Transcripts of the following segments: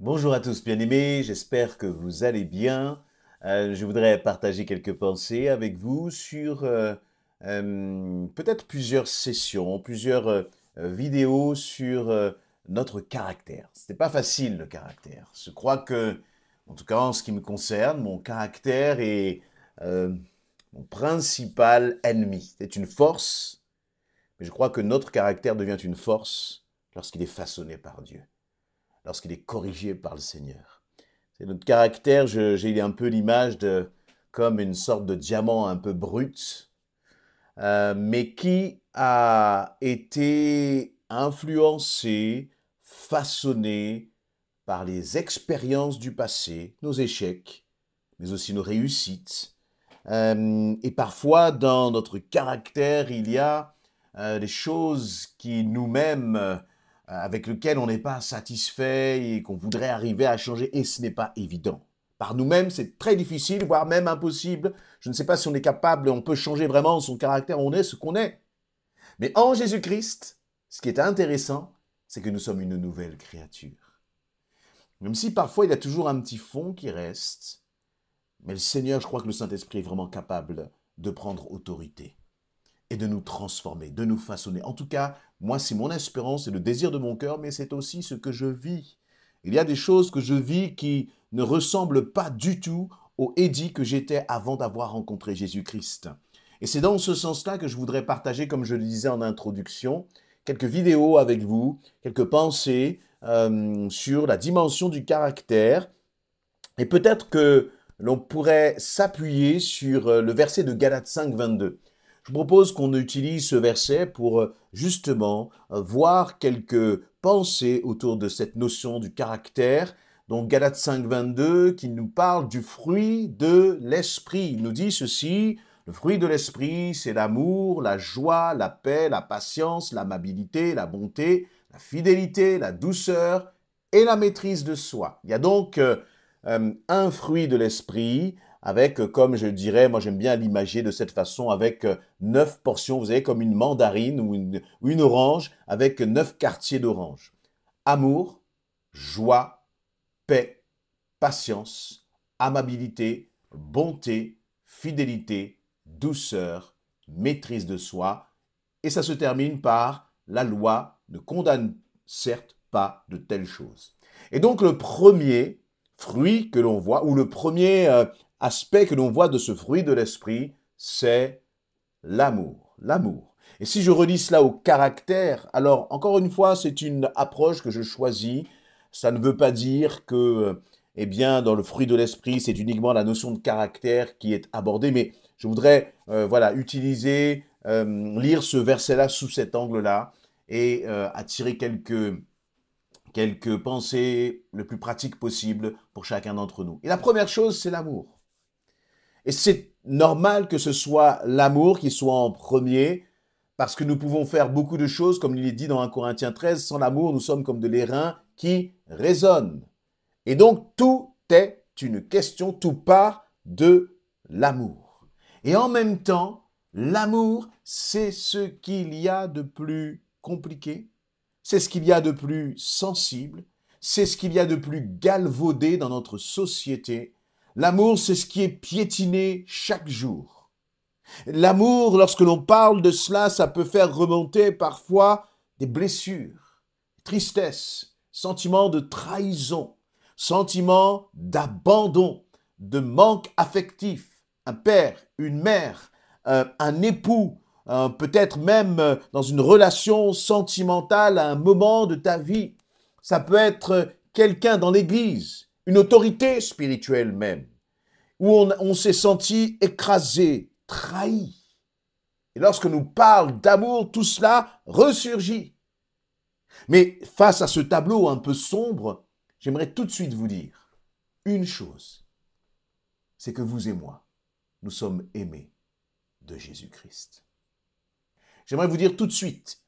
Bonjour à tous bien-aimés, j'espère que vous allez bien. Je voudrais partager quelques pensées avec vous sur peut-être plusieurs sessions, plusieurs vidéos sur notre caractère. C'était pas facile le caractère. Je crois que, en tout cas en ce qui me concerne, mon caractère est euh, mon principal ennemi. C'est une force, mais je crois que notre caractère devient une force lorsqu'il est façonné par Dieu, lorsqu'il est corrigé par le Seigneur. C'est notre caractère, j'ai un peu l'image de comme une sorte de diamant un peu brut, mais qui a été influencé, façonné par les expériences du passé, nos échecs, mais aussi nos réussites. Et parfois, dans notre caractère, il y a des choses qui nous-mêmes, avec lesquelles on n'est pas satisfait et qu'on voudrait arriver à changer, et ce n'est pas évident. Par nous-mêmes, c'est très difficile, voire même impossible. Je ne sais pas si on est capable, on peut changer vraiment son caractère, on est ce qu'on est. Mais en Jésus-Christ, ce qui est intéressant, c'est que nous sommes une nouvelle créature. Même si parfois il y a toujours un petit fond qui reste, mais le Seigneur, je crois que le Saint-Esprit est vraiment capable de prendre autorité et de nous transformer, de nous façonner. En tout cas, moi, c'est mon espérance et le désir de mon cœur, mais c'est aussi ce que je vis. Il y a des choses que je vis qui ne ressemblent pas du tout au Eddie que j'étais avant d'avoir rencontré Jésus-Christ. Et c'est dans ce sens-là que je voudrais partager, comme je le disais en introduction, quelques vidéos avec vous, quelques pensées sur la dimension du caractère. Et peut-être que l'on pourrait s'appuyer sur le verset de Galates 5, 22. Je vous propose qu'on utilise ce verset pour justement voir quelques pensées autour de cette notion du caractère. Donc Galates 5, 22 qui nous parle du fruit de l'esprit. Il nous dit ceci: le fruit de l'esprit, c'est l'amour, la joie, la paix, la patience, l'amabilité, la bonté, la fidélité, la douceur et la maîtrise de soi. Il y a donc un fruit de l'esprit avec, comme je dirais, moi j'aime bien l'imager de cette façon, avec 9 portions, vous savez, comme une mandarine ou une orange, avec 9 quartiers d'orange. Amour, joie, paix, patience, amabilité, bonté, fidélité, douceur, maîtrise de soi. Et ça se termine par la loi ne condamne certes pas de telles choses. Et donc le premier fruit que l'on voit, ou le premier aspect que l'on voit de ce fruit de l'esprit, c'est l'amour. L'amour. Et si je relis cela au caractère, alors encore une fois, c'est une approche que je choisis. Ça ne veut pas dire que, eh bien, dans le fruit de l'esprit, c'est uniquement la notion de caractère qui est abordée, mais je voudrais, voilà, utiliser, lire ce verset-là sous cet angle-là et attirer quelques pensées le plus pratiques possible pour chacun d'entre nous. Et la première chose, c'est l'amour. Et c'est normal que ce soit l'amour qui soit en premier, parce que nous pouvons faire beaucoup de choses, comme il est dit dans 1 Corinthiens 13, sans l'amour, nous sommes comme de l'airain qui résonne. Et donc, tout est une question, tout part de l'amour. Et en même temps, l'amour, c'est ce qu'il y a de plus compliqué, c'est ce qu'il y a de plus sensible, c'est ce qu'il y a de plus galvaudé dans notre société. L'amour, c'est ce qui est piétiné chaque jour. L'amour, lorsque l'on parle de cela, ça peut faire remonter parfois des blessures, tristesse, sentiment de trahison, sentiment d'abandon, de manque affectif. Un père, une mère, un époux, peut-être même dans une relation sentimentale à un moment de ta vie. Ça peut être quelqu'un dans l'église, une autorité spirituelle même, où on s'est senti écrasé, trahi. Et lorsque nous parle d'amour, tout cela ressurgit. Mais face à ce tableau un peu sombre, j'aimerais tout de suite vous dire une chose, c'est que vous et moi, nous sommes aimés de Jésus-Christ. J'aimerais vous dire tout de suite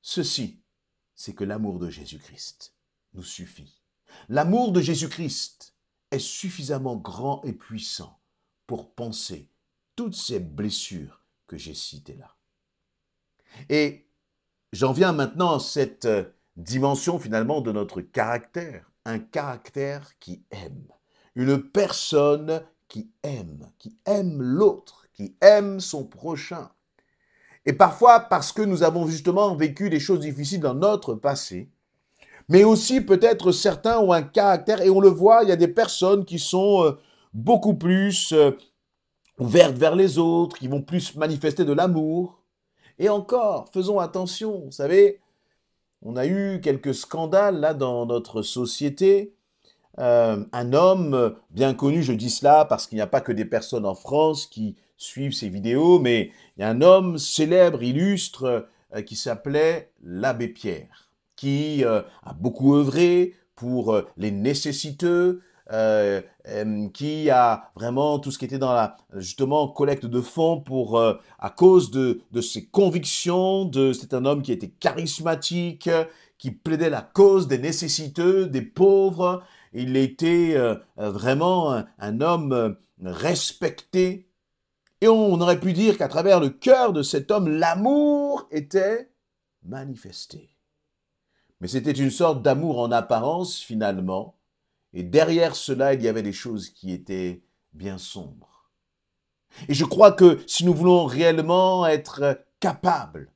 ceci, c'est que l'amour de Jésus-Christ nous suffit. L'amour de Jésus-Christ est suffisamment grand et puissant pour penser toutes ces blessures que j'ai citées là. Et j'en viens maintenant à cette dimension finalement de notre caractère. un caractère qui aime, une personne qui aime l'autre, qui aime son prochain. Et parfois, parce que nous avons justement vécu des choses difficiles dans notre passé, mais aussi peut-être certains ont un caractère, et on le voit, il y a des personnes qui sont beaucoup plus ouvertes vers les autres, qui vont plus manifester de l'amour. Et encore, faisons attention, vous savez, on a eu quelques scandales là dans notre société. Un homme bien connu, je dis cela parce qu'il n'y a pas que des personnes en France qui suivent ces vidéos, mais il y a un homme célèbre, illustre, qui s'appelait l'abbé Pierre, qui a beaucoup œuvré pour les nécessiteux, qui a vraiment tout ce qui était dans la, justement, collecte de fonds pour, à cause de ses convictions, c'est un homme qui était charismatique, qui plaidait la cause des nécessiteux, des pauvres. Il était vraiment un homme respecté. Et on aurait pu dire qu'à travers le cœur de cet homme, l'amour était manifesté. Mais c'était une sorte d'amour en apparence, finalement. Et derrière cela, il y avait des choses qui étaient bien sombres. Et je crois que si nous voulons réellement être capables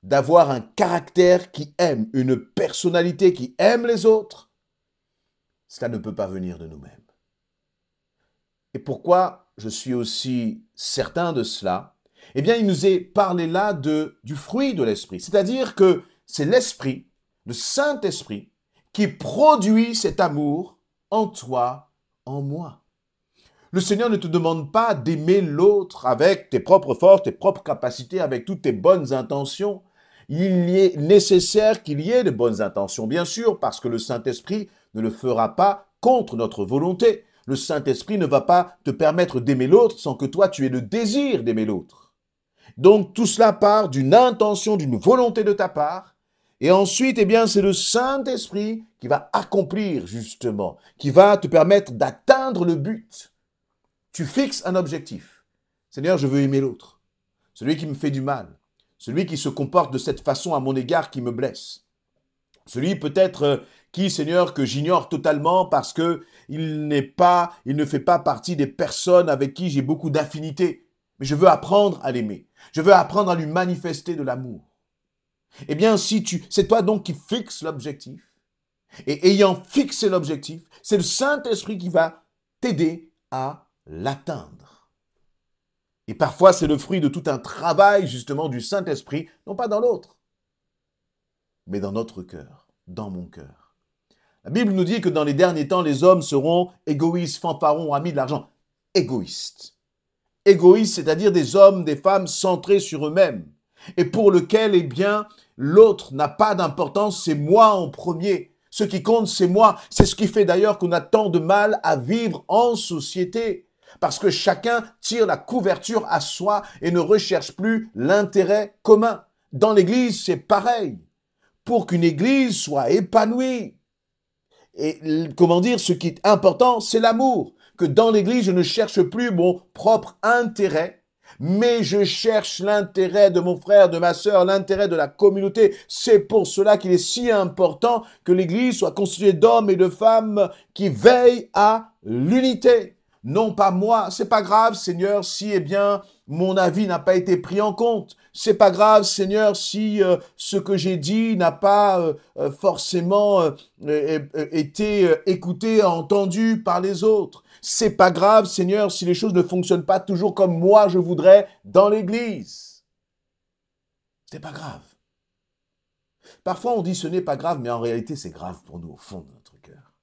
d'avoir un caractère qui aime, une personnalité qui aime les autres, cela ne peut pas venir de nous-mêmes. Et pourquoi je suis aussi certain de cela? Eh bien, il nous est parlé là du fruit de l'esprit. C'est-à-dire que c'est l'esprit, le Saint-Esprit, qui produit cet amour en toi, en moi. Le Seigneur ne te demande pas d'aimer l'autre avec tes propres forces, tes propres capacités, avec toutes tes bonnes intentions. Il est nécessaire qu'il y ait de bonnes intentions, bien sûr, parce que le Saint-Esprit ne le fera pas contre notre volonté. Le Saint-Esprit ne va pas te permettre d'aimer l'autre sans que toi tu aies le désir d'aimer l'autre. Donc tout cela part d'une intention, d'une volonté de ta part. Et ensuite, eh bien, c'est le Saint-Esprit qui va accomplir justement, qui va te permettre d'atteindre le but. Tu fixes un objectif. Seigneur, je veux aimer l'autre. Celui qui me fait du mal. Celui qui se comporte de cette façon à mon égard qui me blesse. Celui peut-être qui, Seigneur, que j'ignore totalement parce que il ne fait pas partie des personnes avec qui j'ai beaucoup d'affinité. Mais je veux apprendre à l'aimer. Je veux apprendre à lui manifester de l'amour. Eh bien, c'est toi donc qui fixes l'objectif. Et ayant fixé l'objectif, c'est le Saint-Esprit qui va t'aider à l'atteindre. Et parfois, c'est le fruit de tout un travail, justement, du Saint-Esprit, non pas dans l'autre, mais dans notre cœur, dans mon cœur. La Bible nous dit que dans les derniers temps, les hommes seront égoïstes, fanfarons, amis de l'argent. Égoïstes. Égoïstes, c'est-à-dire des hommes, des femmes centrés sur eux-mêmes. Et pour lequel, eh bien, l'autre n'a pas d'importance, c'est moi en premier. Ce qui compte, c'est moi. C'est ce qui fait d'ailleurs qu'on a tant de mal à vivre en société. Parce que chacun tire la couverture à soi et ne recherche plus l'intérêt commun. Dans l'Église, c'est pareil. Pour qu'une Église soit épanouie, et comment dire, ce qui est important, c'est l'amour. Que dans l'Église, je ne cherche plus mon propre intérêt, mais je cherche l'intérêt de mon frère, de ma sœur, l'intérêt de la communauté. C'est pour cela qu'il est si important que l'Église soit constituée d'hommes et de femmes qui veillent à l'unité. Non pas moi, c'est pas grave, Seigneur, si, eh bien, mon avis n'a pas été pris en compte. C'est pas grave, Seigneur, si ce que j'ai dit n'a pas forcément été écouté, entendu par les autres. C'est pas grave, Seigneur, si les choses ne fonctionnent pas toujours comme moi je voudrais dans l'Église. C'est pas grave. Parfois on dit ce n'est pas grave, mais en réalité c'est grave pour nous au fond de notre cœur.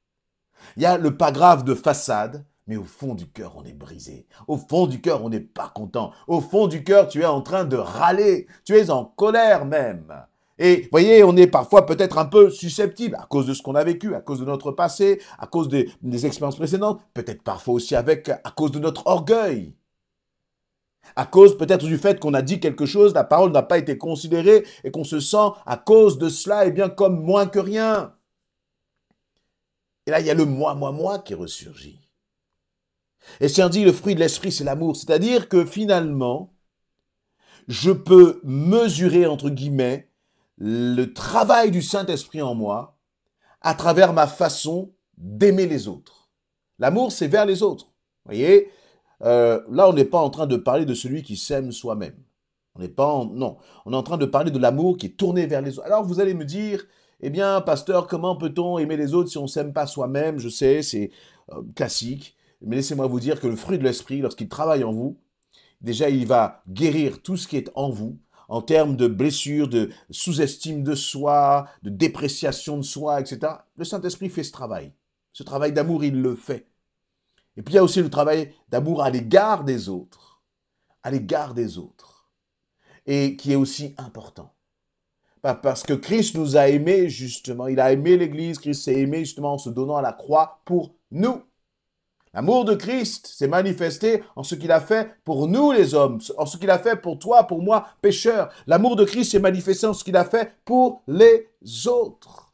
Il y a le pas grave de façade, mais au fond du cœur, on est brisé. Au fond du cœur, on n'est pas content. Au fond du cœur, tu es en train de râler. Tu es en colère même. Et vous voyez, on est parfois peut-être un peu susceptible à cause de ce qu'on a vécu, à cause de notre passé, à cause des expériences précédentes, peut-être parfois aussi à cause de notre orgueil. À cause peut-être du fait qu'on a dit quelque chose, la parole n'a pas été considérée et qu'on se sent à cause de cela, eh bien, comme moins que rien. Et là, il y a le moi qui ressurgit. Et si on dit le fruit de l'esprit, c'est l'amour. C'est-à-dire que finalement, je peux mesurer, entre guillemets, le travail du Saint-Esprit en moi à travers ma façon d'aimer les autres. L'amour, c'est vers les autres. Vous voyez, là, on n'est pas en train de parler de celui qui s'aime soi-même. On n'est pas non, on est en train de parler de l'amour qui est tourné vers les autres. Alors vous allez me dire, eh bien, pasteur, comment peut-on aimer les autres si on ne s'aime pas soi-même? Je sais, c'est classique, mais laissez-moi vous dire que le fruit de l'esprit, lorsqu'il travaille en vous, déjà, il va guérir tout ce qui est en vous, en termes de blessures, de sous-estime de soi, de dépréciation de soi, etc. Le Saint-Esprit fait ce travail. Ce travail d'amour, il le fait. Et puis il y a aussi le travail d'amour à l'égard des autres. À l'égard des autres. Et qui est aussi important. Parce que Christ nous a aimés, justement. Il a aimé l'Église. Christ s'est aimé, justement, en se donnant à la croix pour nous. L'amour de Christ s'est manifesté en ce qu'il a fait pour nous les hommes, en ce qu'il a fait pour toi, pour moi, pécheurs. L'amour de Christ s'est manifesté en ce qu'il a fait pour les autres.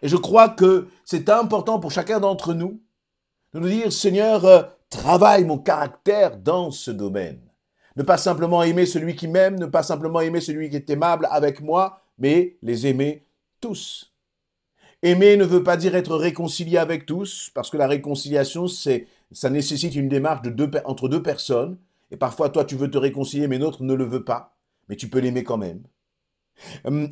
Et je crois que c'est important pour chacun d'entre nous de nous dire, Seigneur, travaille mon caractère dans ce domaine. Ne pas simplement aimer celui qui m'aime, ne pas simplement aimer celui qui est aimable avec moi, mais les aimer tous. Aimer ne veut pas dire être réconcilié avec tous, parce que la réconciliation, ça nécessite une démarche entre deux personnes. Et parfois, toi, tu veux te réconcilier, mais l'autre ne le veut pas. Mais tu peux l'aimer quand même.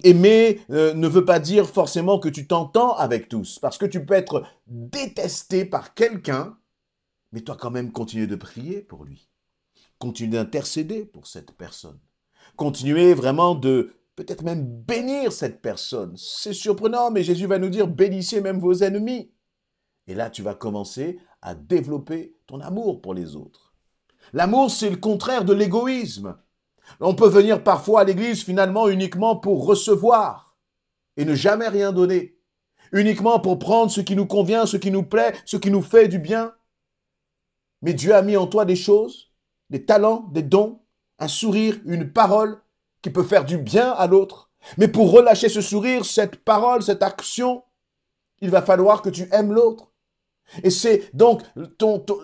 Aimer ne veut pas dire forcément que tu t'entends avec tous, parce que tu peux être détesté par quelqu'un, mais toi quand même continuer de prier pour lui. Continuer d'intercéder pour cette personne. Continuer vraiment de peut-être même bénir cette personne. C'est surprenant, mais Jésus va nous dire, bénissez même vos ennemis. Et là, tu vas commencer à développer ton amour pour les autres. L'amour, c'est le contraire de l'égoïsme. On peut venir parfois à l'église finalement uniquement pour recevoir et ne jamais rien donner. Uniquement pour prendre ce qui nous convient, ce qui nous plaît, ce qui nous fait du bien. Mais Dieu a mis en toi des choses, des talents, des dons, un sourire, une parole qui peut faire du bien à l'autre. Mais pour relâcher ce sourire, cette parole, cette action, il va falloir que tu aimes l'autre. Et c'est donc,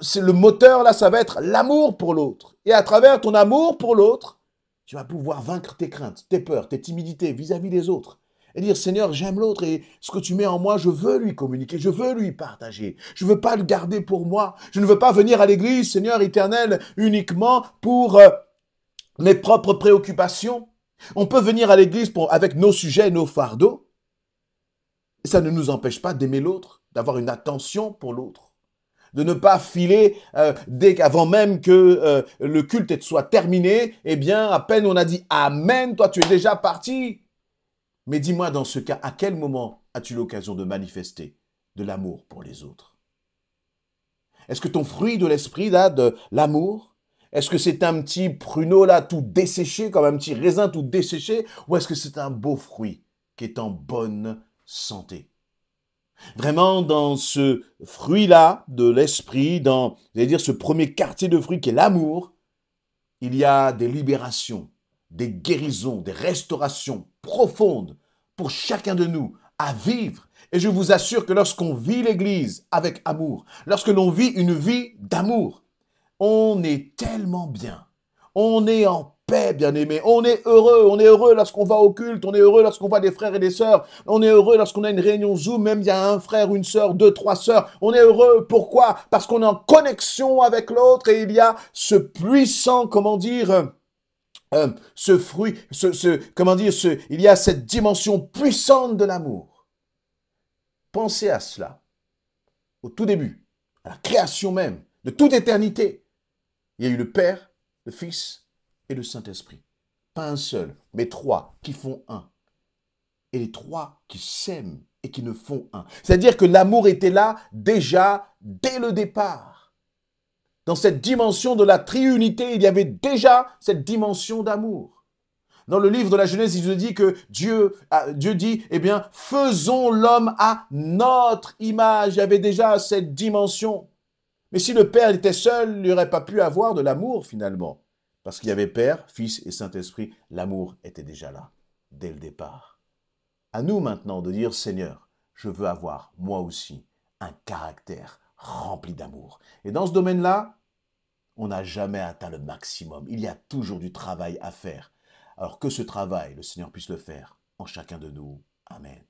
c'est le moteur là, ça va être l'amour pour l'autre. Et à travers ton amour pour l'autre, tu vas pouvoir vaincre tes craintes, tes peurs, tes timidités vis-à-vis des autres. Et dire, Seigneur, j'aime l'autre et ce que tu mets en moi, je veux lui communiquer, je veux lui partager. Je ne veux pas le garder pour moi. Je ne veux pas venir à l'église, Seigneur éternel, uniquement pour mes propres préoccupations. On peut venir à l'église avec nos sujets, nos fardeaux. Et ça ne nous empêche pas d'aimer l'autre, d'avoir une attention pour l'autre. De ne pas filer avant même que le culte soit terminé, eh bien, à peine on a dit Amen, toi tu es déjà parti. Mais dis-moi dans ce cas, à quel moment as-tu l'occasion de manifester de l'amour pour les autres? Est-ce que ton fruit de l'esprit, là, de l'amour, est-ce que c'est un petit pruneau, là, tout desséché, comme un petit raisin tout desséché, ou est-ce que c'est un beau fruit qui est en bonne santé? Vraiment, dans ce fruit-là de l'esprit, dans, j'allais dire, ce premier quartier de fruit qui est l'amour, il y a des libérations, des guérisons, des restaurations profondes pour chacun de nous à vivre. Et je vous assure que lorsqu'on vit l'Église avec amour, lorsque l'on vit une vie d'amour, on est tellement bien. On est en paix, bien-aimé. On est heureux. On est heureux lorsqu'on va au culte. On est heureux lorsqu'on voit des frères et des sœurs. On est heureux lorsqu'on a une réunion Zoom. Même il y a un frère, une sœur, deux, trois sœurs. On est heureux. Pourquoi? Parce qu'on est en connexion avec l'autre et il y a ce puissant, comment dire, ce fruit, il y a cette dimension puissante de l'amour. Pensez à cela. Au tout début, à la création même, de toute éternité, il y a eu le Père, le Fils et le Saint-Esprit. Pas un seul, mais trois qui font un. Et les trois qui s'aiment et qui ne font un. C'est-à-dire que l'amour était là déjà dès le départ. Dans cette dimension de la triunité, il y avait déjà cette dimension d'amour. Dans le livre de la Genèse, il nous dit que Dieu dit, eh bien, faisons l'homme à notre image. Il y avait déjà cette dimension. Mais si le Père était seul, il n'aurait pas pu avoir de l'amour finalement. Parce qu'il y avait Père, Fils et Saint-Esprit. L'amour était déjà là, dès le départ. À nous maintenant de dire, Seigneur, je veux avoir, moi aussi, un caractère rempli d'amour. Et dans ce domaine-là, on n'a jamais atteint le maximum. Il y a toujours du travail à faire. Alors que ce travail, le Seigneur puisse le faire en chacun de nous. Amen.